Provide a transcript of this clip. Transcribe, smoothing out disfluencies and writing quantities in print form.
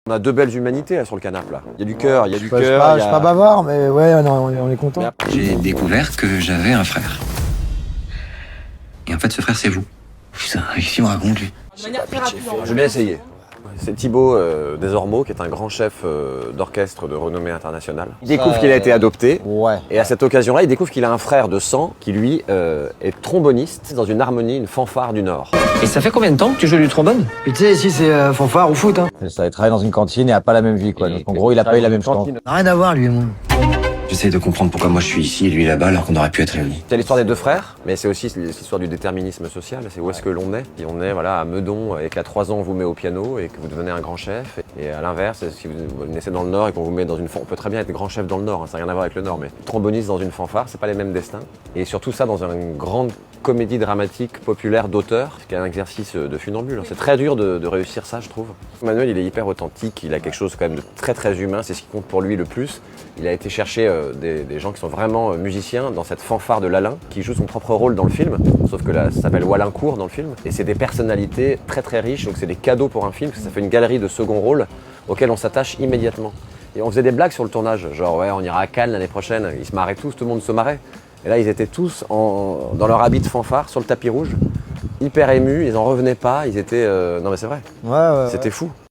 On a deux belles humanités là, sur le canapé là. Il y a du cœur, il y a du cœur. Je suis pas bavard, mais ouais, on est content. J'ai découvert que j'avais un frère. Et en fait, ce frère, c'est vous. Putain, qu'est-ce qu'il me raconte, lui? Je vais essayer. C'est Thibaut Desormeaux, qui est un grand chef d'orchestre de renommée internationale. Il découvre qu'il a été adopté. Ouais. Et à cette occasion-là, il découvre qu'il a un frère de sang qui, lui, est tromboniste dans une harmonie, une fanfare du Nord. Et ça fait combien de temps que tu joues du trombone? Puis tu sais, ici c'est fanfare ou foot. Hein. Ça, il travaille dans une cantine et a pas la même vie, quoi. Donc en gros, il a pas eu la même chance. Rien à voir, lui et moi. J'essaie de comprendre pourquoi moi je suis ici et lui là-bas alors qu'on aurait pu être réunis. C'est l'histoire des deux frères, mais c'est aussi l'histoire du déterminisme social. C'est où est-ce que l'on est. Et on est voilà, à Meudon et qu'à 3 ans on vous met au piano et que vous devenez un grand chef. Et à l'inverse, si vous naissez dans le Nord et qu'on vous met dans une fanfare, on peut très bien être grand chef dans le Nord, hein, ça n'a rien à voir avec le Nord, mais tromboniste dans une fanfare, c'est pas les mêmes destins. Et surtout ça dans une grande comédie dramatique populaire d'auteur, ce qui est un exercice de funambule. C'est très dur de réussir ça, je trouve. Manuel, il est hyper authentique, il a quelque chose quand même de très très humain, c'est ce qui compte pour lui le plus. Il a été chercher des gens qui sont vraiment musiciens dans cette fanfare de Lalin, qui joue son propre rôle dans le film, sauf que là, ça s'appelle Walincourt dans le film. Et c'est des personnalités très très riches, donc c'est des cadeaux pour un film, parce que ça fait une galerie de second rôle auquel on s'attache immédiatement. Et on faisait des blagues sur le tournage, genre ouais, on ira à Cannes l'année prochaine, ils se marraient tous, tout le monde se marrait. Et là, ils étaient tous dans leur habit de fanfare, sur le tapis rouge, hyper émus, ils en revenaient pas, ils étaient... Non mais c'est vrai, Ouais. c'était fou.